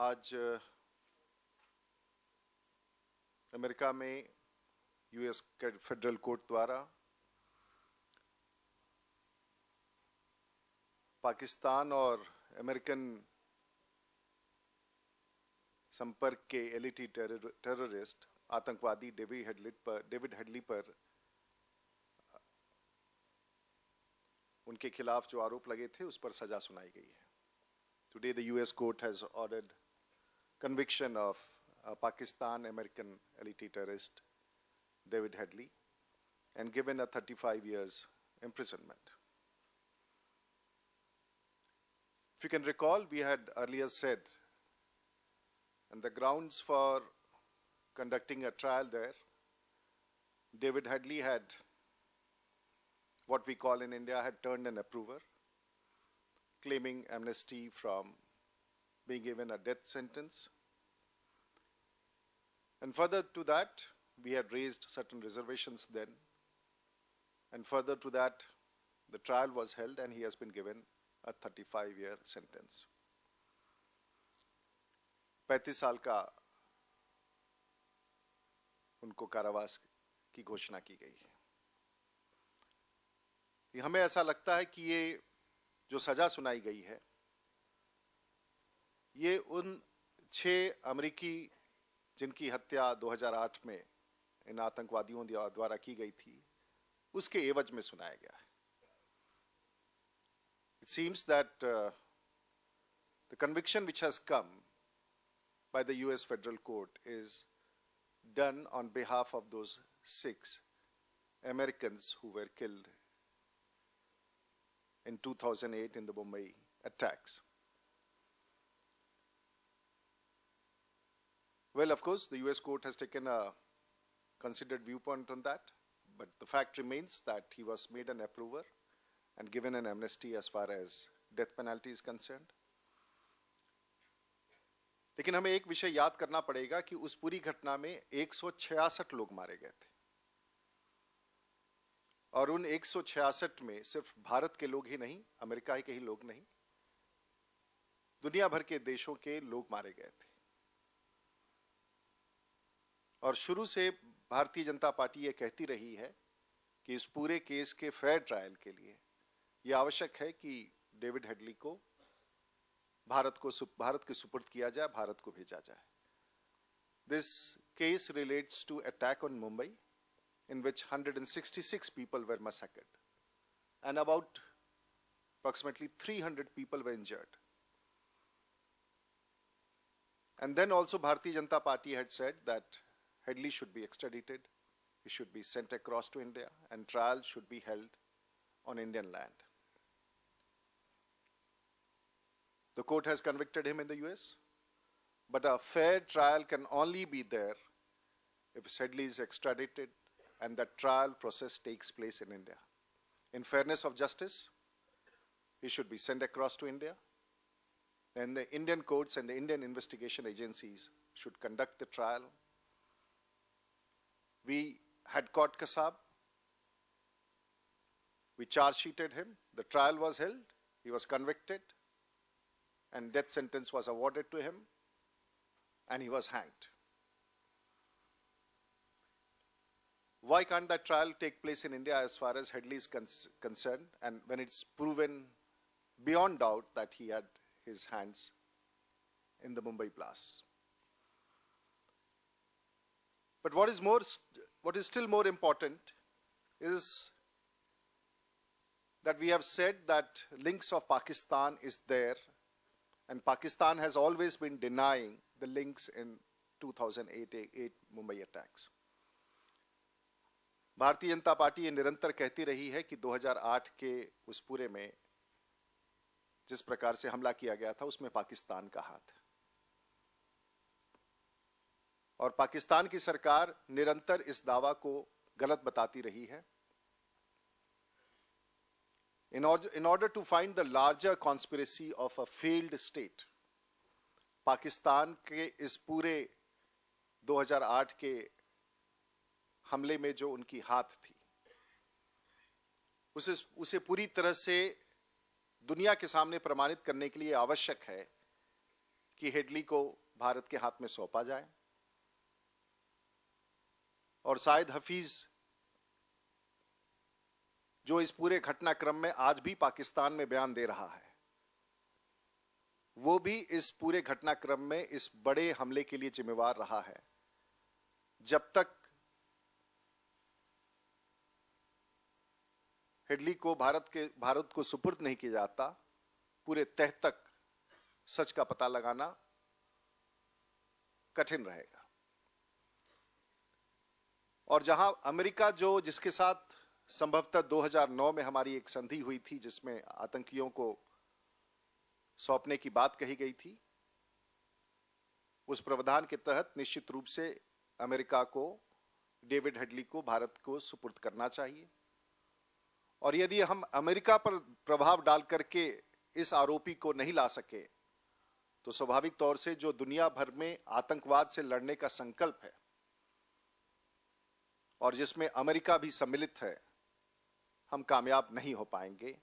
आज अमेरिका में US federal court द्वारा पाकिस्तान और अमेरिकन संपर्क के एलिटी टेररिस्ट आतंकवादी डेविड हेडली पर उनके खिलाफ जो आरोप लगे थे उस पर सजा सुनाई गई है। Today the US court has ordered conviction of Pakistan American elite terrorist David Headley and given a 35 years imprisonment. If you can recall, we had earlier said, and the grounds for conducting a trial there, David Headley had, what we call in India, had turned an approver, claiming amnesty from being given a death sentence. And further to that, we had raised certain reservations then. And further to that, the trial was held and he has been given a 35-year sentence. 35 साल का उनको कारावास की घोषणा की गई है। हमें ऐसा लगता है कि ये जो सजा सुनाई गई है, ये उन 6 अमेरिकी जिनकी हत्या 2008 में इन आतंकवादियों द्वारा की गई थी, उसके एवज में सुनाया गया है। It seems that the conviction which has come by the US Federal Court is done on behalf of those 6 Americans who were killed in 2008 in the Mumbai attacks. Well, of course, the US court has taken a considered viewpoint on that, but the fact remains that he was made an approver and given an amnesty as far as death penalty is concerned. लेकिन हमें एक विषय याद करना पड़ेगा कि उस पूरी घटना में 166 लोग मारे गए थे और उन 166 में सिर्फ भारत के लोग ही नहीं, अमेरिका के ही लोग नहीं, दुनिया भर के देशों के लोग मारे गए थे। और शुरू से भारतीय जनता पार्टी ये कहती रही है कि इस पूरे केस के फेयर ट्रायल के लिए यह आवश्यक है कि डेविड हेडली को भारत के सुपुर्द किया जाए, भारत को भेजा जाए। This case relates to attack on Mumbai, in which 166 people were massacred and about approximately 300 people were injured. And then also Bharatiya Janata Party had said that Headley should be extradited, he should be sent across to India, and trial should be held on Indian land. The court has convicted him in the US, but a fair trial can only be there if Headley is extradited and that trial process takes place in India. In fairness of justice, he should be sent across to India, and the Indian courts and the Indian investigation agencies should conduct the trial. We had caught Kasab, we charge sheeted him, the trial was held, he was convicted, and death sentence was awarded to him, and he was hanged. Why can't that trial take place in India as far as Headley is concerned, and when it's proven beyond doubt that he had his hands in the Mumbai blast? But what is still more important is that we have said that links of Pakistan is there, and Pakistan has always been denying the links in 2008 Mumbai attacks. Bharatiya Janata party ये निरंतर कहती रही है कि 2008 के उस पूरे में जिस प्रकार से हमला किया गया था उसमें पाकिस्तान का हाथ है, और पाकिस्तान की सरकार निरंतर इस दावा को गलत बताती रही है। In order to find the larger conspiracy of a failed state, Pakistan के इस पूरे 2008 के हमले में जो उनकी हाथ थी, उसे पूरी तरह से दुनिया के सामने प्रमाणित करने के लिए आवश्यक है कि हेडली को भारत के हाथ में सौंपा जाए और शायद हफीज, जो इस पूरे घटनाक्रम में आज भी पाकिस्तान में बयान दे रहा है, वो भी इस पूरे घटनाक्रम में इस बड़े हमले के लिए जिम्मेवार रहा है। जब तक हेडली को भारत को सुपुर्द नहीं किया जाता, पूरे तह तक सच का पता लगाना कठिन रहेगा। और जहां अमेरिका, जिसके साथ संभवतः 2009 में हमारी एक संधि हुई थी जिसमें आतंकियों को सौंपने की बात कही गई थी, उस प्रावधान के तहत निश्चित रूप से अमेरिका को डेविड हेडली को भारत को सुपुर्द करना चाहिए। और यदि हम अमेरिका पर प्रभाव डाल करके इस आरोपी को नहीं ला सके, तो स्वाभाविक तौर से जो दुनिया भर में आतंकवाद से लड़ने का संकल्प है और जिसमें अमेरिका भी सम्मिलित है, हम कामयाब नहीं हो पाएंगे।